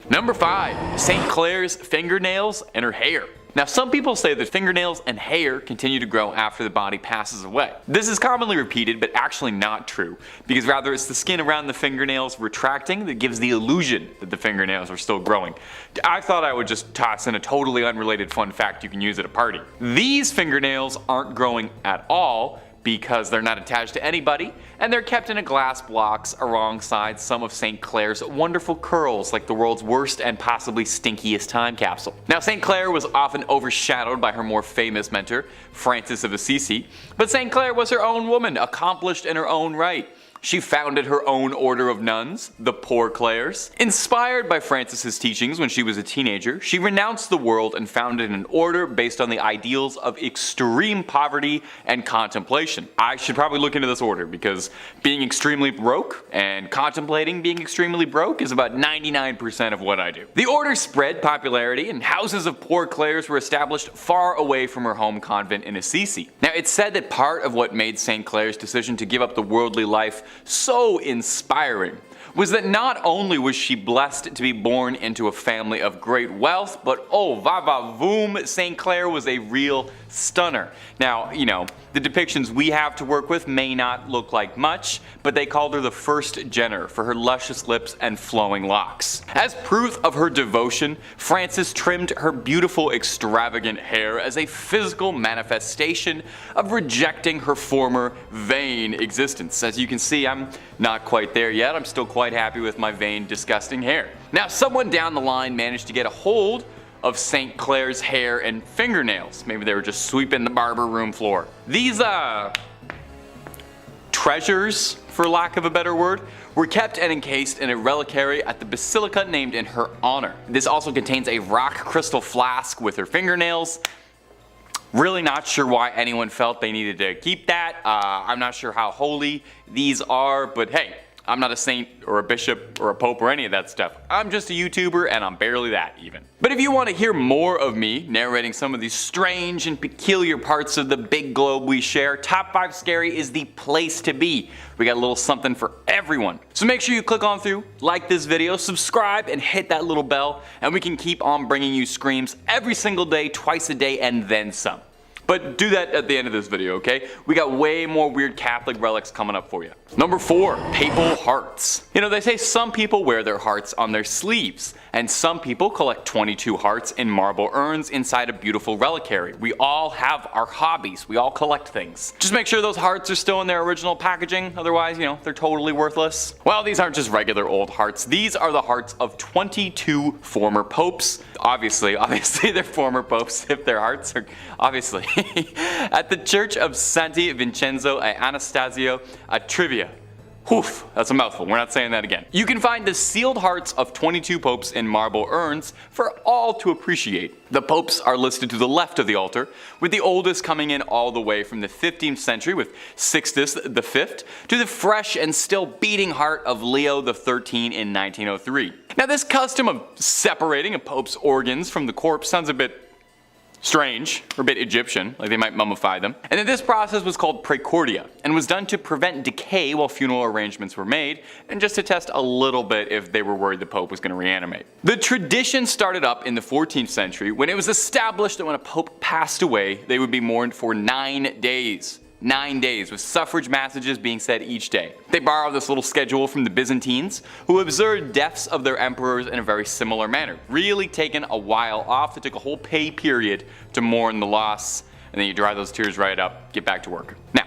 Number 5. St. Clair's fingernails and her hair. Now, some people say that fingernails and hair continue to grow after the body passes away. This is commonly repeated, but actually not true, because rather it's the skin around the fingernails retracting that gives the illusion that the fingernails are still growing. I thought I would just toss in a totally unrelated fun fact you can use at a party. These fingernails aren't growing at all, because they're not attached to anybody, and they're kept in a glass box alongside some of St. Clair's wonderful curls, like the world's worst and possibly stinkiest time capsule. Now, St. Clair was often overshadowed by her more famous mentor, Francis of Assisi, but St. Clair was her own woman, accomplished in her own right. She founded her own order of nuns, the Poor Clares. Inspired by Francis's teachings when she was a teenager, she renounced the world and founded an order based on the ideals of extreme poverty and contemplation. I should probably look into this order because being extremely broke and contemplating being extremely broke is about 99% of what I do. The order spread popularity and houses of Poor Clares were established far away from her home convent in Assisi. Now, it's said that part of what made St. Clair's decision to give up the worldly life so inspiring was that not only was she blessed to be born into a family of great wealth, but oh va va voom, St. Clair was a real stunner. Now, you know, the depictions we have to work with may not look like much, but they called her the first Jenner for her luscious lips and flowing locks. As proof of her devotion, Francis trimmed her beautiful extravagant hair as a physical manifestation of rejecting her former vain existence. As you can see, I'm not quite there yet. I'm still quite happy with my vain, disgusting hair. Now, someone down the line managed to get a hold of St. Clair's hair and fingernails. Maybe they were just sweeping the barber room floor. These treasures, for lack of a better word, were kept and encased in a reliquary at the basilica named in her honor. This also contains a rock crystal flask with her fingernails. Really not sure why anyone felt they needed to keep that. I'm not sure how holy these are, but hey, I'm not a saint or a bishop or a pope or any of that stuff. I'm just a YouTuber and I'm barely that even. But if you want to hear more of me narrating some of these strange and peculiar parts of the big globe we share, Top 5 Scary is the place to be. We got a little something for everyone. So make sure you click on through, like this video, subscribe, and hit that little bell, and we can keep on bringing you screams every single day, twice a day, and then some. But do that at the end of this video, okay? We got way more weird Catholic relics coming up for you. Number 4, papal hearts. You know, they say some people wear their hearts on their sleeves, and some people collect 22 hearts in marble urns inside a beautiful reliquary. We all have our hobbies. We all collect things. Just make sure those hearts are still in their original packaging, otherwise, you know, they're totally worthless. Well, these aren't just regular old hearts. These are the hearts of 22 former popes. Obviously they're former popes if their hearts are, obviously. At the Church of Santi Vincenzo e Anastasio a Trivia. Oof, that's a mouthful, we're not saying that again. You can find the sealed hearts of 22 popes in marble urns for all to appreciate. The popes are listed to the left of the altar, with the oldest coming in all the way from the 15th century with Sixtus V to the fresh and still beating heart of Leo XIII in 1903. Now, this custom of separating a pope's organs from the corpse sounds a bit strange, or a bit Egyptian, like they might mummify them. And then this process was called praecordia, and was done to prevent decay while funeral arrangements were made, and just to test a little bit if they were worried the Pope was going to reanimate. The tradition started up in the 14th century when it was established that when a Pope passed away, they would be mourned for 9 days. 9 days, with suffrage massages being said each day. They borrowed this little schedule from the Byzantines, who observed deaths of their emperors in a very similar manner. Really taken a while off. They took a whole pay period to mourn the loss, and then you dry those tears right up, get back to work. Now,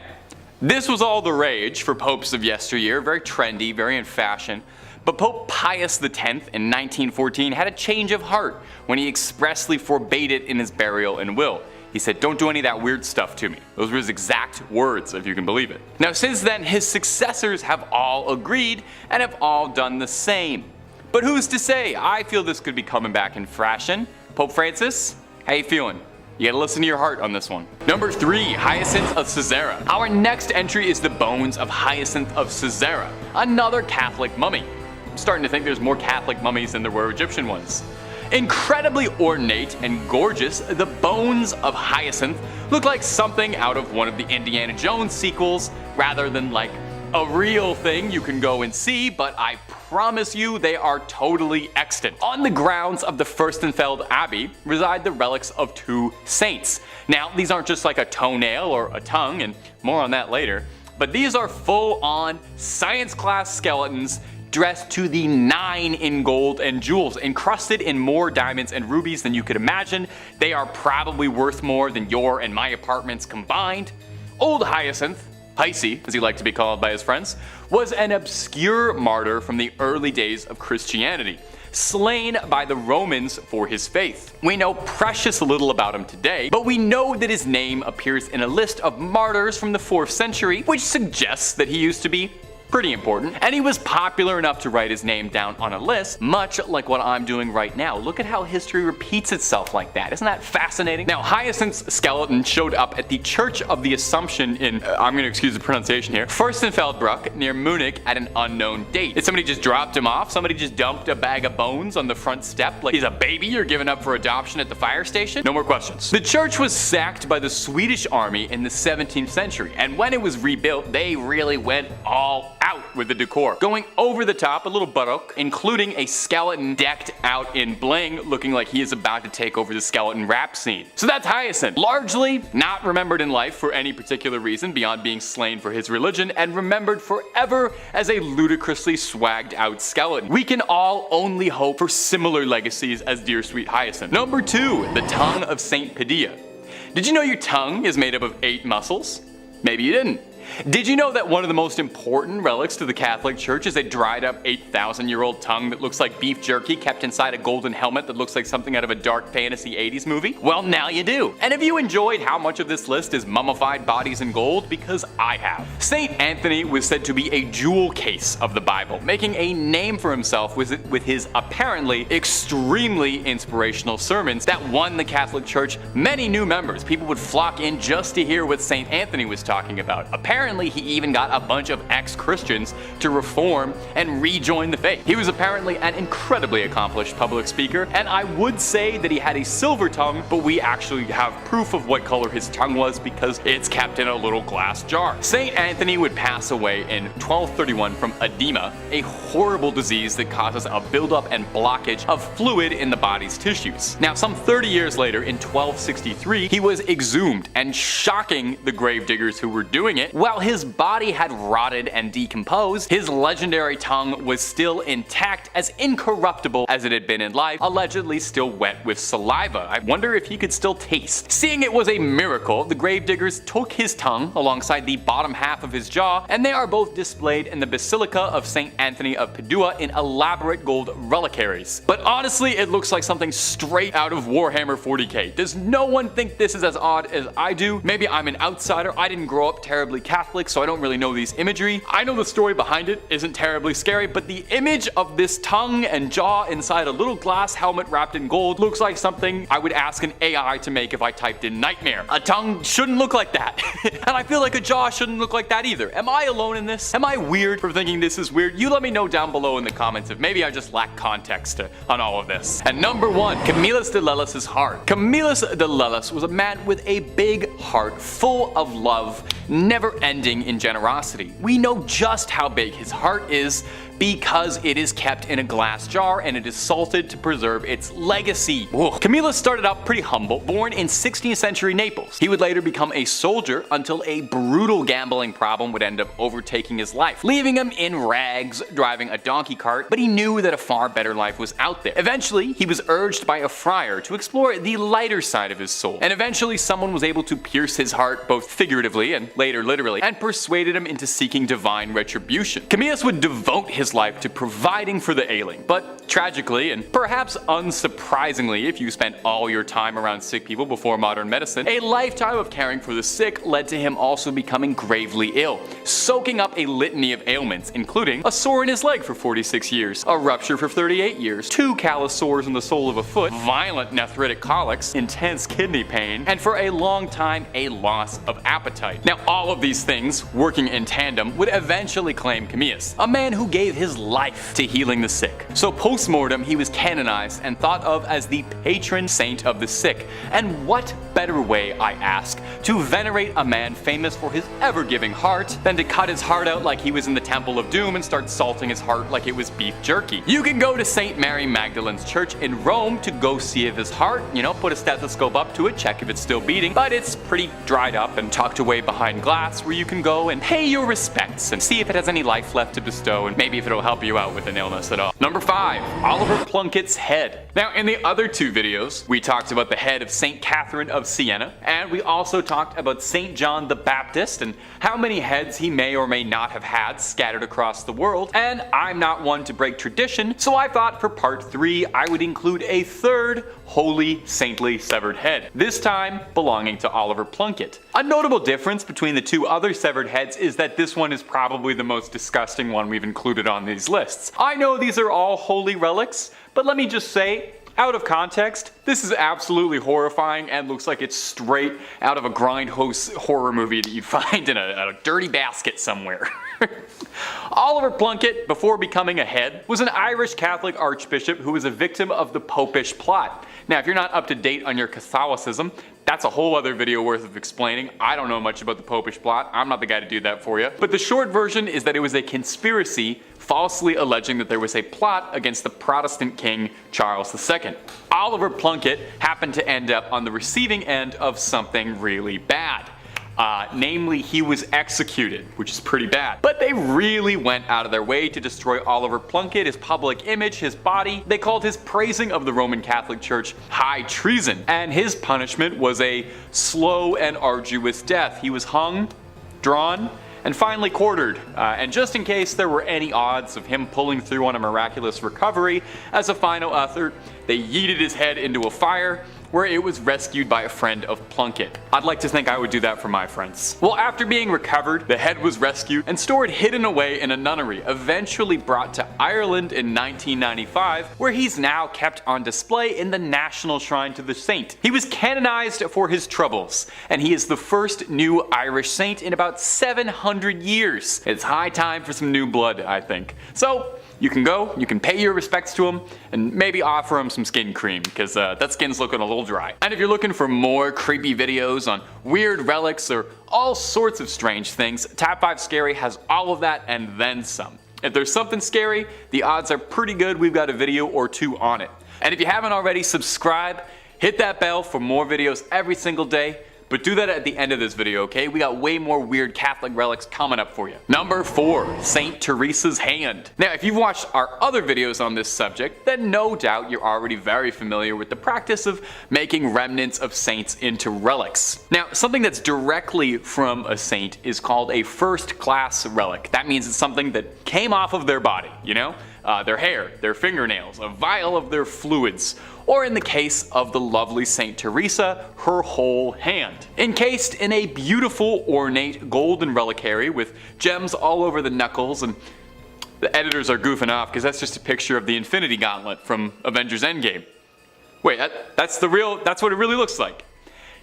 this was all the rage for popes of yesteryear, very trendy, very in fashion. But Pope Pius X in 1914 had a change of heart when he expressly forbade it in his burial and will. He said, "Don't do any of that weird stuff to me." Those were his exact words, if you can believe it. Now, since then, his successors have all agreed and have all done the same. But who's to say? I feel this could be coming back in fashion. Pope Francis, how you feeling? You gotta listen to your heart on this one. Number 3, Hyacinth of Cessara. Our next entry is the bones of Hyacinth of Cessara, another Catholic mummy. I'm starting to think there's more Catholic mummies than there were Egyptian ones. Incredibly ornate and gorgeous, the bones of Hyacinth look like something out of one of the Indiana Jones sequels rather than like a real thing you can go and see, but I promise you they are totally extant. On the grounds of the Fürstenfeld Abbey reside the relics of 2 saints. Now, these aren't just like a toenail or a tongue, and more on that later, but these are full-on science class skeletons dressed to the 9 in gold and jewels, encrusted in more diamonds and rubies than you could imagine. They are probably worth more than your and my apartments combined. Old Hyacinth, Hisey, as he liked to be called by his friends, was an obscure martyr from the early days of Christianity, slain by the Romans for his faith. We know precious little about him today, but we know that his name appears in a list of martyrs from the 4th century, which suggests that he used to be pretty important, and he was popular enough to write his name down on a list, much like what I'm doing right now. Look at how history repeats itself like that. Isn't that fascinating? Now, Hyacinth's skeleton showed up at the Church of the Assumption in, I'm gonna excuse the pronunciation here, Fürstenfeldbruck near Munich at an unknown date. Did somebody just dropped him off? Somebody just dumped a bag of bones on the front step like he's a baby you're giving up for adoption at the fire station? No more questions. The church was sacked by the Swedish army in the 17th century, and when it was rebuilt, they really went all out with the decor, going over the top a little baroque, including a skeleton decked out in bling, looking like he is about to take over the skeleton rap scene. So that's Hyacinth, largely not remembered in life for any particular reason beyond being slain for his religion, and remembered forever as a ludicrously swagged out skeleton. We can all only hope for similar legacies as dear sweet Hyacinth. Number 2, the tongue of Saint Padilla. Did you know your tongue is made up of 8 muscles? Maybe you didn't. Did you know that one of the most important relics to the Catholic Church is a dried up 8,000-year-old tongue that looks like beef jerky kept inside a golden helmet that looks like something out of a dark fantasy 80s movie? Well, now you do. And have you enjoyed how much of this list is mummified bodies in gold? Because I have. St. Anthony was said to be a jewel case of the Bible, making a name for himself with his apparently extremely inspirational sermons that won the Catholic Church many new members. People would flock in just to hear what St. Anthony was talking about. Apparently, he even got a bunch of ex-Christians to reform and rejoin the faith. He was apparently an incredibly accomplished public speaker, and I would say that he had a silver tongue, but we actually have proof of what color his tongue was because it's kept in a little glass jar. St. Anthony would pass away in 1231 from edema, a horrible disease that causes a buildup and blockage of fluid in the body's tissues. Now, some 30 years later, in 1263, he was exhumed, and shocking the gravediggers who were doing it, while his body had rotted and decomposed, his legendary tongue was still intact, as incorruptible as it had been in life, allegedly still wet with saliva. I wonder if he could still taste. Seeing it was a miracle, the gravediggers took his tongue alongside the bottom half of his jaw, and they are both displayed in the Basilica of St. Anthony of Padua in elaborate gold reliquaries. But honestly, it looks like something straight out of Warhammer 40k. Does no one think this is as odd as I do? Maybe I'm an outsider. I didn't grow up terribly Catholic, so I don't really know these imagery. I know the story behind it isn't terribly scary, but the image of this tongue and jaw inside a little glass helmet wrapped in gold looks like something I would ask an AI to make if I typed in nightmare. A tongue shouldn't look like that. And I feel like a jaw shouldn't look like that either. Am I alone in this? Am I weird for thinking this is weird? You let me know down below in the comments if maybe I just lack context on all of this. And number 1, Camillus de Lellis' heart. Camillus de Lellis was a man with a big heart full of love, never ending in generosity. We know just how big his heart is because it is kept in a glass jar and it is salted to preserve its legacy. Camillus started out pretty humble, born in 16th century Naples. He would later become a soldier until a brutal gambling problem would end up overtaking his life, leaving him in rags driving a donkey cart, but he knew that a far better life was out there. Eventually, he was urged by a friar to explore the lighter side of his soul, and eventually someone was able to pierce his heart both figuratively and later literally, and persuaded him into seeking divine retribution. Camillus would devote his life to providing for the ailing, but tragically, and perhaps unsurprisingly if you spent all your time around sick people before modern medicine, a lifetime of caring for the sick led to him also becoming gravely ill, soaking up a litany of ailments, including a sore in his leg for 46 years, a rupture for 38 years, 2 callous sores in the sole of a foot, violent nephritic colics, intense kidney pain, and for a long time a loss of appetite. Now, all of these things, working in tandem, would eventually claim Camillus, a man who gave his life to healing the sick. So pull Post-mortem, he was canonized and thought of as the patron saint of the sick. And what better way, I ask, to venerate a man famous for his ever-giving heart than to cut his heart out like he was in the Temple of Doom and start salting his heart like it was beef jerky. You can go to St. Mary Magdalene's Church in Rome to go see if his heart, put a stethoscope up to it, check if it's still beating, but it's pretty dried up and tucked away behind glass where you can go and pay your respects and see if it has any life left to bestow and maybe if it'll help you out with an illness at all. Number 5. Oliver Plunkett's head. Now, in the other 2 videos, we talked about the head of St. Catherine of Siena, and we also talked about St. John the Baptist and how many heads he may or may not have had scattered across the world, and I'm not one to break tradition, so I thought for part 3 I would include a 3rd holy saintly severed head, this time belonging to Oliver Plunkett. A notable difference between the 2 other severed heads is that this one is probably the most disgusting one we've included on these lists. I know these are all holy relics, but let me just say, out of context, this is absolutely horrifying and looks like it's straight out of a grindhouse horror movie that you'd find in a dirty basket somewhere. Oliver Plunkett, before becoming a head, was an Irish Catholic archbishop who was a victim of the Popish plot. Now, if you're not up to date on your Catholicism, that's a whole other video worth of explaining. I don't know much about the Popish plot. I'm not the guy to do that for you. But the short version is that it was a conspiracy falsely alleging that there was a plot against the Protestant king Charles II. Oliver Plunkett happened to end up on the receiving end of something really bad. Namely, he was executed, which is pretty bad. But they really went out of their way to destroy Oliver Plunkett, his public image, his body. They called his praising of the Roman Catholic Church high treason, and his punishment was a slow and arduous death. He was hung, drawn, and finally quartered. And just in case there were any odds of him pulling through on a miraculous recovery, as a final effort, they yeeted his head into a fire, where it was rescued by a friend of Plunkett. I'd like to think I would do that for my friends. Well, after being recovered, the head was rescued and stored hidden away in a nunnery, eventually brought to Ireland in 1995, where he's now kept on display in the National Shrine to the Saint. He was canonized for his troubles, and he is the first new Irish saint in about 700 years. It's high time for some new blood, I think. So, you can go, you can pay your respects to him, and maybe offer him some skin cream, because that skin's looking a little dry. And if you're looking for more creepy videos on weird relics or all sorts of strange things, Top 5 Scary has all of that and then some. If there's something scary, the odds are pretty good we've got a video or 2 on it. And if you haven't already, subscribe, hit that bell for more videos every single day. But do that at the end of this video, okay? We got way more weird Catholic relics coming up for you. Number 4, St. Teresas Hand. Now, if you've watched our other videos on this subject, then no doubt you're already very familiar with the practice of making remnants of saints into relics. Now, something that's directly from a saint is called a first-class relic. That means it's something that came off of their body, their hair, their fingernails, a vial of their fluids, or in the case of the lovely St. Teresa, her whole hand. Encased in a beautiful, ornate golden reliquary with gems all over the knuckles, and the editors are goofing off because that's just a picture of the Infinity Gauntlet from Avengers Endgame. Wait, that's what it really looks like.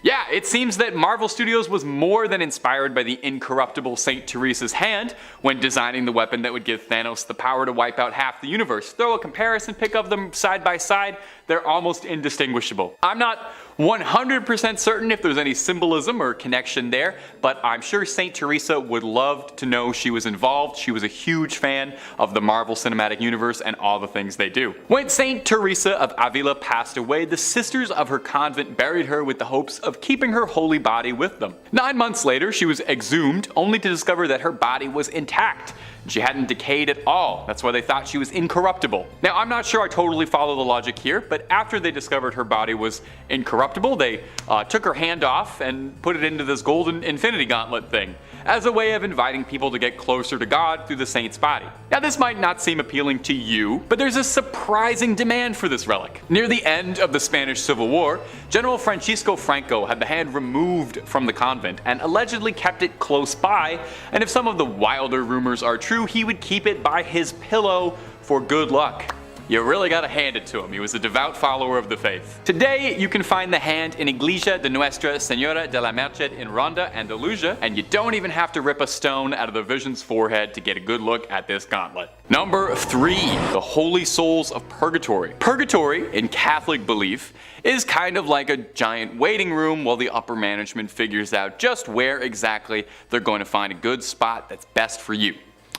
Yeah, it seems that Marvel Studios was more than inspired by the incorruptible St. Teresa's hand when designing the weapon that would give Thanos the power to wipe out half the universe. Throw a comparison pic of them side by side, they're almost indistinguishable. I'm not 100% certain if there's any symbolism or connection there, but I'm sure St. Teresa would love to know she was involved. She was a huge fan of the Marvel Cinematic Universe and all the things they do. When St. Teresa of Avila passed away, the sisters of her convent buried her with the hopes of keeping her holy body with them. 9 months later, she was exhumed, only to discover that her body was intact. She hadn't decayed at all. That's why they thought she was incorruptible. Now, I'm not sure I totally follow the logic here, but after they discovered her body was incorruptible, they took her hand off and put it into this golden Infinity Gauntlet thing, as a way of inviting people to get closer to God through the saint's body. Now, this might not seem appealing to you, but there's a surprising demand for this relic. Near the end of the Spanish Civil War, General Francisco Franco had the hand removed from the convent and allegedly kept it close by, and if some of the wilder rumors are true, he would keep it by his pillow for good luck. You really gotta hand it to him. He was a devout follower of the faith. Today, you can find the hand in Iglesia de Nuestra Señora de la Merced in Ronda, Andalusia, and you don't even have to rip a stone out of the Vision's forehead to get a good look at this gauntlet. Number 3. The Holy Souls of Purgatory. Purgatory, in Catholic belief, is kind of like a giant waiting room while the upper management figures out just where exactly they're going to find a good spot that's best for you.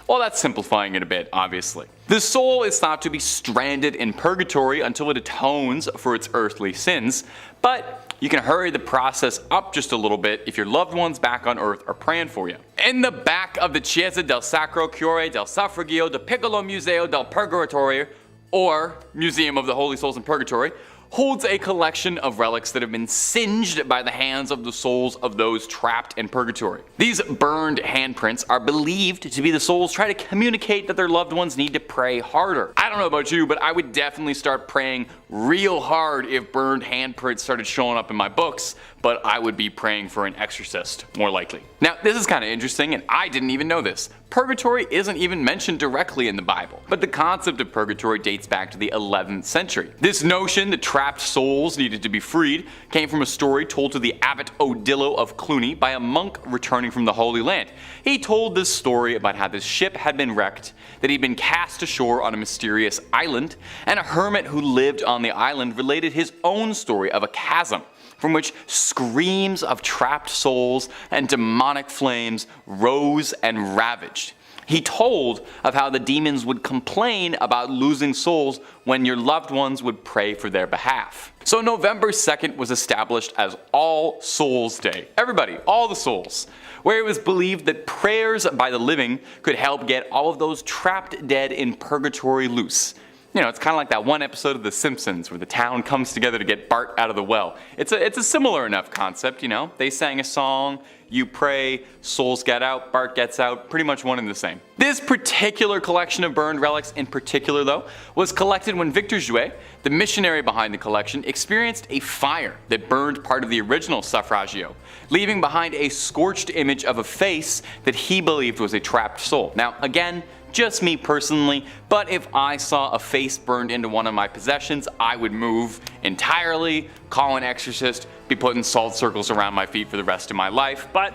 Well, that's simplifying it a bit, obviously. The soul is thought to be stranded in purgatory until it atones for its earthly sins, but you can hurry the process up just a little bit if your loved ones back on earth are praying for you. In the back of the Chiesa del Sacro Cuore del Suffragio de Piccolo Museo del Purgatorio, or Museum of the Holy Souls in Purgatory, holds a collection of relics that have been singed by the hands of the souls of those trapped in purgatory. These burned handprints are believed to be the souls trying to communicate that their loved ones need to pray harder. I don't know about you, but I would definitely start praying real hard if burned handprints started showing up in my books, but I would be praying for an exorcist, more likely. Now, this is kind of interesting, and I didn't even know this. Purgatory isn't even mentioned directly in the Bible, but the concept of purgatory dates back to the 11th century. This notion that trapped souls needed to be freed came from a story told to the Abbot Odilo of Cluny by a monk returning from the Holy Land. He told this story about how this ship had been wrecked, that he'd been cast ashore on a mysterious island, and a hermit who lived on the island related his own story of a chasm from which screams of trapped souls and demonic flames rose and ravaged. He told of how the demons would complain about losing souls when your loved ones would pray for their behalf. So November 2nd was established as All Souls Day. Everybody, all the souls. Where it was believed that prayers by the living could help get all of those trapped dead in purgatory loose. You know, it's kind of like that one episode of The Simpsons where the town comes together to get Bart out of the well. It's a similar enough concept, you know. They sang a song, you pray, souls get out, Bart gets out, pretty much one and the same. This particular collection of burned relics in particular, though, was collected when Victor Jouet, the missionary behind the collection, experienced a fire that burned part of the original suffragio, leaving behind a scorched image of a face that he believed was a trapped soul. Now, again, just me personally, but if I saw a face burned into one of my possessions, I would move entirely, call an exorcist, be putting salt circles around my feet for the rest of my life, but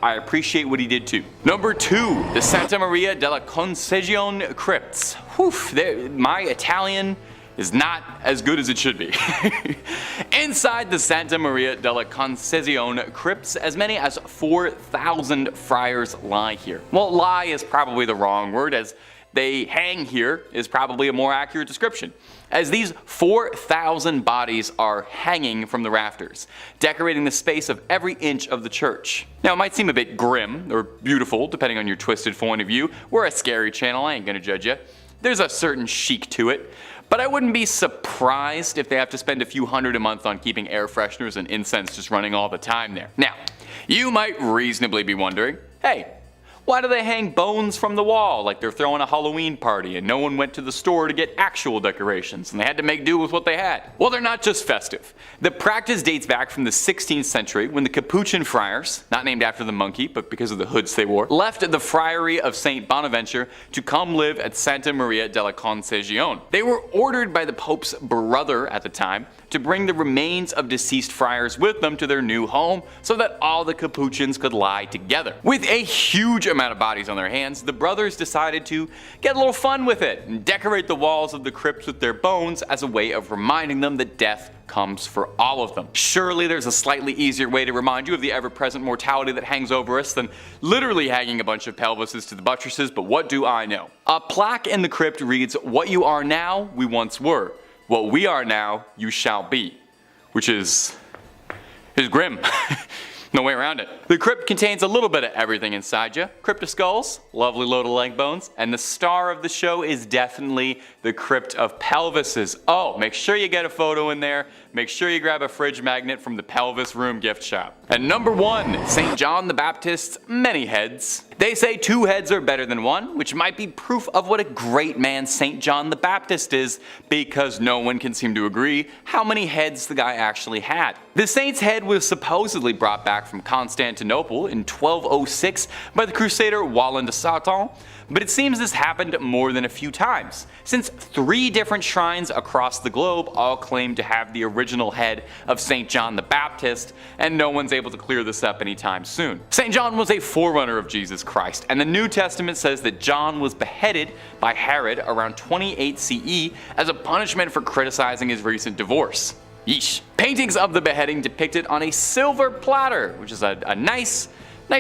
I appreciate what he did too. Number 2, the Santa Maria della Concesione Crypts. Whew, my Italian is not as good as it should be. Inside the Santa Maria della Concesione crypts, as many as 4,000 friars lie here. Well, lie is probably the wrong word, as they hang here is probably a more accurate description, as these 4,000 bodies are hanging from the rafters, decorating the space of every inch of the church. Now, it might seem a bit grim or beautiful, depending on your twisted point of view. We're a scary channel, I ain't gonna judge you. There's a certain chic to it. But I wouldn't be surprised if they have to spend a few hundred a month on keeping air fresheners and incense just running all the time there. Now, you might reasonably be wondering, hey, why do they hang bones from the wall like they're throwing a Halloween party and no one went to the store to get actual decorations and they had to make do with what they had? Well, they're not just festive. The practice dates back from the 16th century when the Capuchin friars, not named after the monkey but because of the hoods they wore, left the friary of St. Bonaventure to come live at Santa Maria della Concesione. They were ordered by the Pope's brother at the time to bring the remains of deceased friars with them to their new home so that all the Capuchins could lie together. With a huge amount of bodies on their hands, the brothers decided to get a little fun with it and decorate the walls of the crypts with their bones as a way of reminding them that death comes for all of them. Surely there's a slightly easier way to remind you of the ever-present mortality that hangs over us than literally hanging a bunch of pelvises to the buttresses, but what do I know? A plaque in the crypt reads, "What you are now, we once were. What we are now, you shall be," which is grim. No way around it. The crypt contains a little bit of everything inside you. Crypt of skulls, lovely load of leg bones, and the star of the show is definitely the crypt of pelvises. Oh, make sure you get a photo in there. Make sure you grab a fridge magnet from the Pelvis Room gift shop. And number 1, St. John the Baptist's many heads. They say 2 heads are better than 1, which might be proof of what a great man St. John the Baptist is, because no one can seem to agree how many heads the guy actually had. The saint's head was supposedly brought back from Constantinople in 1206 by the crusader Wallen de Sarton, but it seems this happened more than a few times, since 3 different shrines across the globe all claim to have the original head of St. John the Baptist, and no one's able to clear this up anytime soon. St. John was a forerunner of Jesus Christ, and the New Testament says that John was beheaded by Herod around 28 CE as a punishment for criticizing his recent divorce. Yeesh. Paintings of the beheading depicted on a silver platter, which is a nice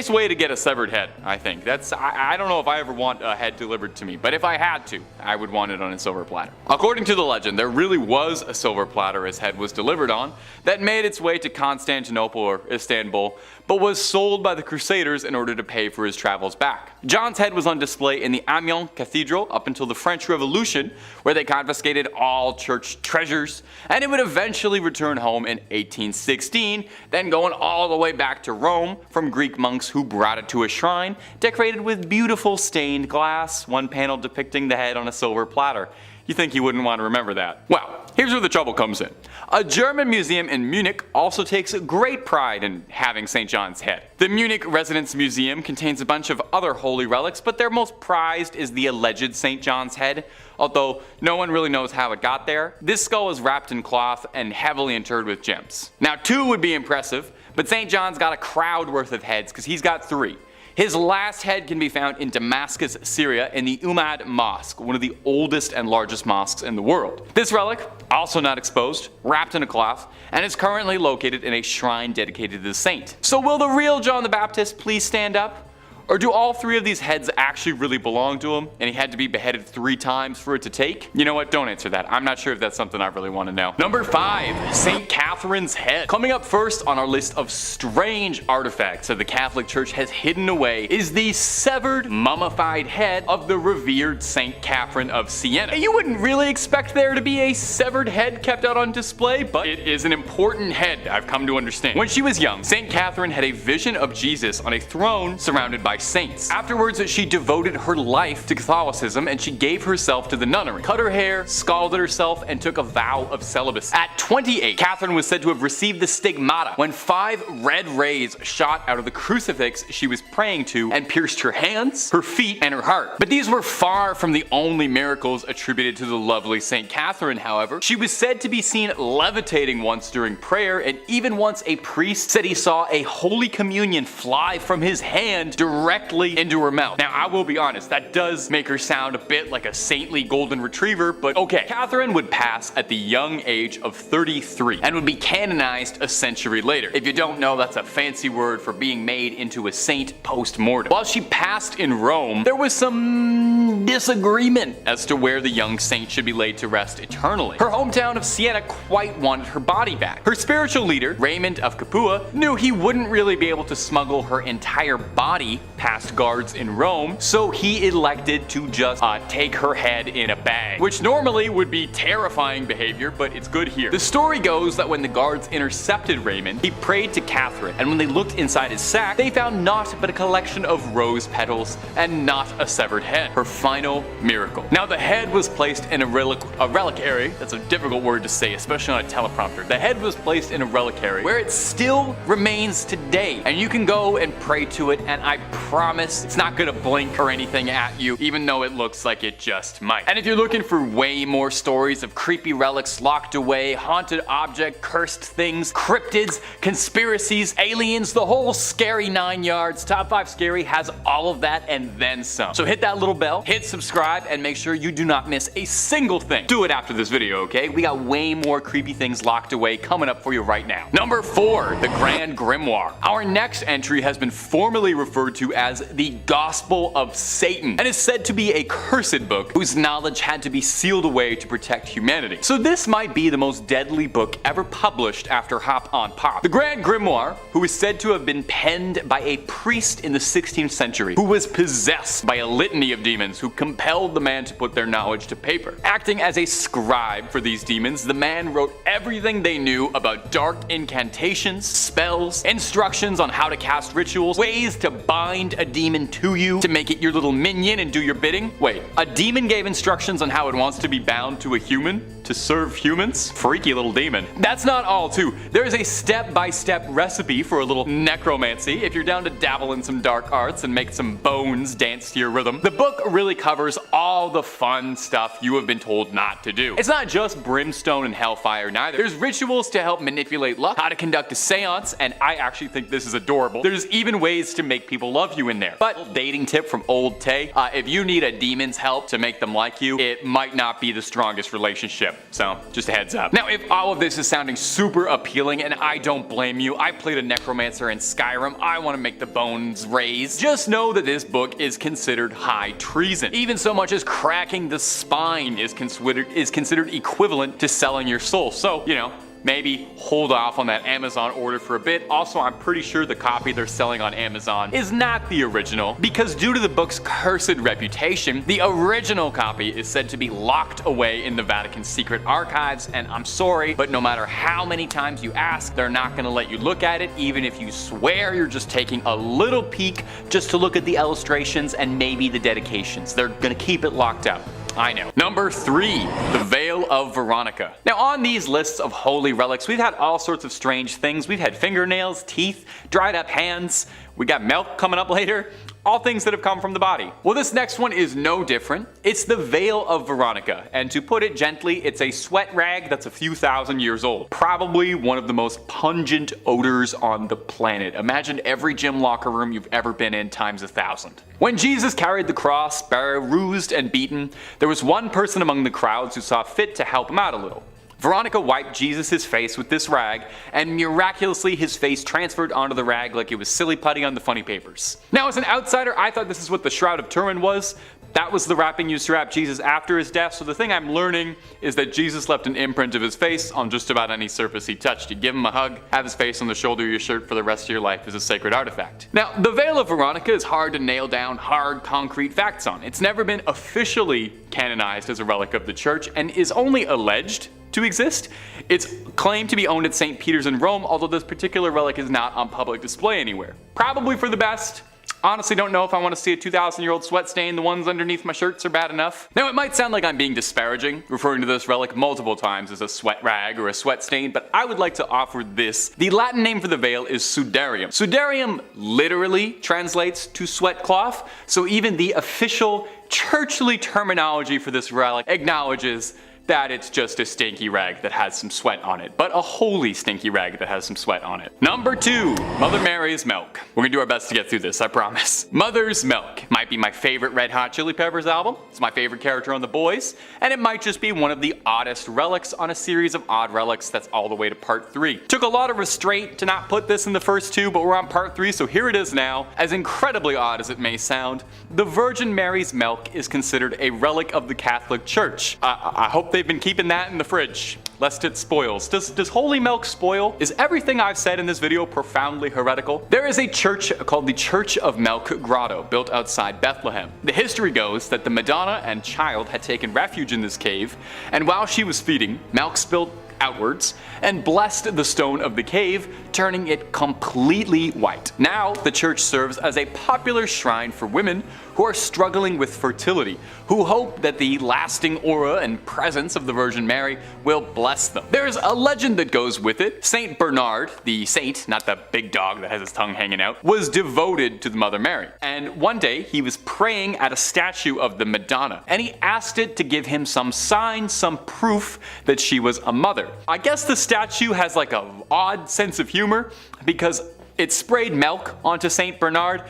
way to get a severed head, I think. I don't know if I ever want a head delivered to me, but if I had to, I would want it on a silver platter. According to the legend, there really was a silver platter his head was delivered on that made its way to Constantinople or Istanbul, but was sold by the Crusaders in order to pay for his travels back. John's head was on display in the Amiens Cathedral up until the French Revolution, where they confiscated all church treasures, and it would eventually return home in 1816, then going all the way back to Rome from Greek monks who brought it to a shrine decorated with beautiful stained glass, one panel depicting the head on a silver platter. You think you wouldn't want to remember that? Well, here's where the trouble comes in. A German museum in Munich also takes great pride in having St. John's head. The Munich Residence Museum contains a bunch of other holy relics, but their most prized is the alleged St. John's head, although no one really knows how it got there. This skull is wrapped in cloth and heavily interred with gems. Now 2 would be impressive, but St. John's got a crowd worth of heads because he's got 3. His last head can be found in Damascus, Syria in the Umayyad Mosque, one of the oldest and largest mosques in the world. This relic, also not exposed, wrapped in a cloth, and is currently located in a shrine dedicated to the saint. So will the real John the Baptist please stand up? Or do all 3 of these heads actually really belong to him, and he had to be beheaded 3 times for it to take? You know what, don't answer that. I'm not sure if that's something I really want to know. Number 5, St. Catherine's head. Coming up first on our list of strange artifacts that the Catholic Church has hidden away is the severed, mummified head of the revered St. Catherine of Siena. You wouldn't really expect there to be a severed head kept out on display, but it is an important head, I've come to understand. When she was young, St. Catherine had a vision of Jesus on a throne surrounded by saints. Afterwards, she devoted her life to Catholicism and she gave herself to the nunnery, cut her hair, scalded herself, and took a vow of celibacy. At 28, Catherine was said to have received the stigmata when 5 red rays shot out of the crucifix she was praying to and pierced her hands, her feet, and her heart. But these were far from the only miracles attributed to the lovely St. Catherine, however. She was said to be seen levitating once during prayer, and even once a priest said he saw a Holy Communion fly from his hand directly into her mouth. Now, I will be honest, that does make her sound a bit like a saintly golden retriever, but okay. Catherine would pass at the young age of 33 and would be canonized a century later. If you don't know, that's a fancy word for being made into a saint post-mortem. While she passed in Rome, there was some disagreement as to where the young saint should be laid to rest eternally. Her hometown of Siena quite wanted her body back. Her spiritual leader, Raymond of Capua, knew he wouldn't really be able to smuggle her entire body past guards in Rome, so he elected to just take her head in a bag, which normally would be terrifying behavior, but it's good here. The story goes that when the guards intercepted Raymond, he prayed to Catherine, and when they looked inside his sack, they found naught but a collection of rose petals and not a severed head. Her final miracle. Now, the head was placed in a reliquary. That's a difficult word to say, especially on a teleprompter. The head was placed in a reliquary where it still remains today, and you can go and pray to it, and I promise it's not gonna blink or anything at you, even though it looks like it just might. And if you're looking for way more stories of creepy relics locked away, haunted object, cursed things, cryptids, conspiracies, aliens, the whole scary 9 yards, Top 5 Scary has all of that and then some. So hit that little bell, hit subscribe, and make sure you do not miss a single thing. Do it after this video, okay? We got way more creepy things locked away coming up for you right now. Number 4, the Grand Grimoire. Our next entry has been formally referred to as the Gospel of Satan, and is said to be a cursed book whose knowledge had to be sealed away to protect humanity. So this might be the most deadly book ever published after Hop on Pop. The Grand Grimoire, who is said to have been penned by a priest in the 16th century, who was possessed by a litany of demons who compelled the man to put their knowledge to paper. Acting as a scribe for these demons, the man wrote everything they knew about dark incantations, spells, instructions on how to cast rituals, ways to bind bind a demon to you to make it your little minion and do your bidding. Wait, a demon gave instructions on how it wants to be bound to a human to serve humans? Freaky little demon. That's not all too. There is a step-by-step recipe for a little necromancy if you're down to dabble in some dark arts and make some bones dance to your rhythm. The book really covers all the fun stuff you have been told not to do. It's not just brimstone and hellfire neither. There's rituals to help manipulate luck, how to conduct a seance, and I actually think this is adorable. There's even ways to make people love you in there. But dating tip from old Tay, if you need a demon's help to make them like you, it might not be the strongest relationship. So just a heads up. Now if all of this is sounding super appealing, and I don't blame you, I played a necromancer in Skyrim, I want to make the bones raise. Just know that this book is considered high treason. Even so much as cracking the spine is considered equivalent to selling your soul. So, you know, maybe hold off on that Amazon order for a bit. Also, I'm pretty sure the copy they're selling on Amazon is not the original, because due to the book's cursed reputation, the original copy is said to be locked away in the Vatican's secret archives, and I'm sorry, but no matter how many times you ask, they're not gonna let you look at it, even if you swear you're just taking a little peek just to look at the illustrations and maybe the dedications. They're gonna keep it locked up. I know. Number 3, the Veil of Veronica. Now on these lists of holy relics, we've had all sorts of strange things. We've had fingernails, teeth, dried up hands, we got milk coming up later, all things that have come from the body. Well, this next one is no different. It's the Veil of Veronica, and to put it gently, it's a sweat rag that's a few thousand years old. Probably one of the most pungent odors on the planet. Imagine every gym locker room you've ever been in times 1,000. When Jesus carried the cross, bruised and beaten, there was one person among the crowds who saw fit to help him out a little. Veronica wiped Jesus' face with this rag, and miraculously his face transferred onto the rag like it was silly putty on the funny papers. Now as an outsider, I thought this is what the Shroud of Turin was. That was the wrapping used to wrap Jesus after his death, so the thing I'm learning is that Jesus left an imprint of his face on just about any surface he touched. You give him a hug, have his face on the shoulder of your shirt for the rest of your life as a sacred artifact. Now, the Veil of Veronica is hard to nail down hard, concrete facts on. It's never been officially canonized as a relic of the church, and is only alleged to exist. It's claimed to be owned at St. Peter's in Rome, although this particular relic is not on public display anywhere. Probably for the best. Honestly don't know if I want to see a 2,000-year-old sweat stain. The ones underneath my shirts are bad enough. Now it might sound like I'm being disparaging, referring to this relic multiple times as a sweat rag or a sweat stain, but I would like to offer this. The Latin name for the veil is sudarium. Sudarium literally translates to sweat cloth, so even the official churchly terminology for this relic acknowledges that it's just a stinky rag that has some sweat on it, but a holy stinky rag that has some sweat on it. Number 2, Mother Mary's milk. We're gonna do our best to get through this, I promise. Mother's Milk might be my favorite Red Hot Chili Peppers album, it's my favorite character on The Boys, and it might just be one of the oddest relics on a series of odd relics that's all the way to part 3. Took a lot of restraint to not put this in the first 2, but we're on part 3, so here it is now. As incredibly odd as it may sound, the Virgin Mary's milk is considered a relic of the Catholic Church. I hope they've been keeping that in the fridge, lest it spoils. Does holy milk spoil? Is everything I've said in this video profoundly heretical? There is a church called the Church of Milk Grotto, built outside Bethlehem. The history goes that the Madonna and Child had taken refuge in this cave, and while she was feeding, milk spilled outwards and blessed the stone of the cave, turning it completely white. Now the church serves as a popular shrine for women who are struggling with fertility, who hope that the lasting aura and presence of the Virgin Mary will bless them. There's a legend that goes with it. Saint Bernard, the saint, not the big dog that has his tongue hanging out, was devoted to the Mother Mary. And one day he was praying at a statue of the Madonna, and he asked it to give him some sign, some proof that she was a mother. I guess the statue has like an odd sense of humor because it sprayed milk onto Saint Bernard.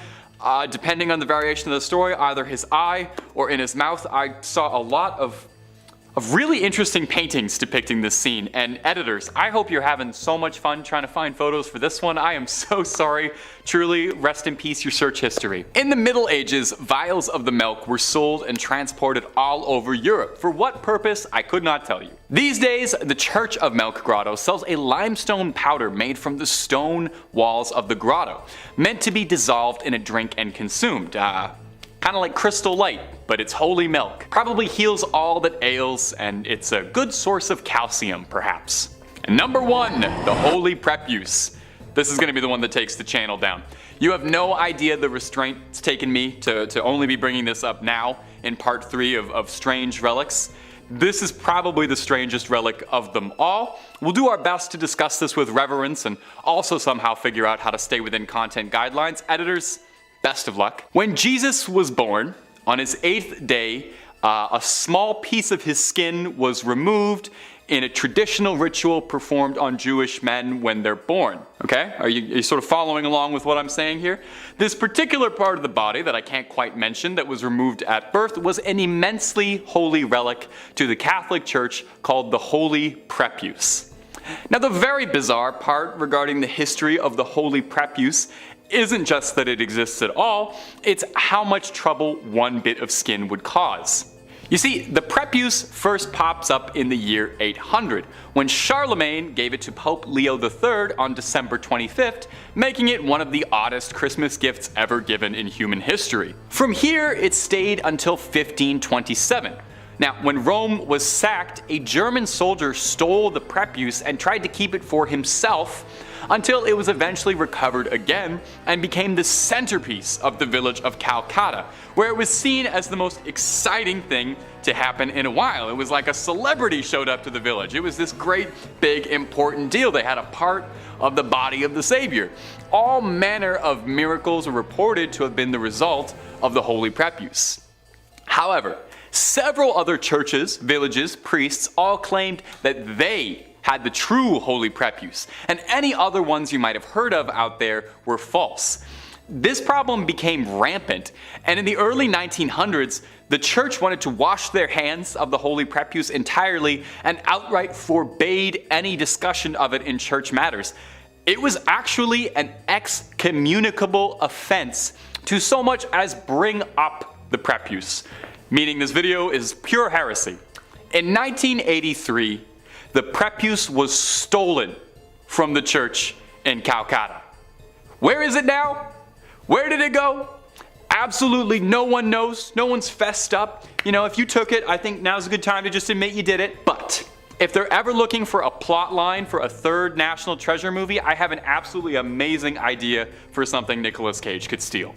Depending on the variation of the story, either his eye or in his mouth. I saw a lot of really interesting paintings depicting this scene, and editors, I hope you're having so much fun trying to find photos for this one. I am so sorry. Truly, rest in peace your search history. In the Middle Ages, vials of the milk were sold and transported all over Europe. For what purpose, I could not tell you. These days, the Church of Milk Grotto sells a limestone powder made from the stone walls of the grotto, meant to be dissolved in a drink and consumed. Kind of like Crystal Light, but it's holy milk. Probably heals all that ails, and it's a good source of calcium, perhaps. And number 1, the Holy Preuse. this is going to be the one that takes the channel down. You have no idea the restraint it's taken me to only be bringing this up now in part 3 of strange relics. This is probably the strangest relic of them all. We'll do our best to discuss this with reverence and also somehow figure out how to stay within content guidelines. Editors, best of luck. When Jesus was born, on his 8th day, a small piece of his skin was removed in a traditional ritual performed on Jewish men when they're born. Okay? Are you sort of following along with what I'm saying here? This particular part of the body that I can't quite mention that was removed at birth was an immensely holy relic to the Catholic Church called the Holy Preuse. Now, the very bizarre part regarding the history of the Holy Preuse isn't just that it exists at all, it's how much trouble one bit of skin would cause. You see, the prepuce first pops up in the year 800, when Charlemagne gave it to Pope Leo III on December 25th, making it one of the oddest Christmas gifts ever given in human history. From here, it stayed until 1527. Now, when Rome was sacked, a German soldier stole the prepuce and tried to keep it for himself until it was eventually recovered again and became the centerpiece of the village of Calcutta, where it was seen as the most exciting thing to happen in a while. It was like a celebrity showed up to the village. It was this great, big, important deal. They had a part of the body of the Savior. All manner of miracles were reported to have been the result of the Holy Prepuce. However, several other churches, villages, priests all claimed that they had the true Holy Prepuce, and any other ones you might have heard of out there were false. This problem became rampant, and in the early 1900s, the church wanted to wash their hands of the Holy Prepuce entirely and outright forbade any discussion of it in church matters. It was actually an excommunicable offense to so much as bring up the prepuce, meaning this video is pure heresy. In 1983, the prepuce was stolen from the church in Calcutta. Where is it now? Where did it go? Absolutely no one knows. No one's fessed up. You know, if you took it, I think now's a good time to just admit you did it. But if they're ever looking for a plot line for a third National Treasure movie, I have an absolutely amazing idea for something Nicolas Cage could steal.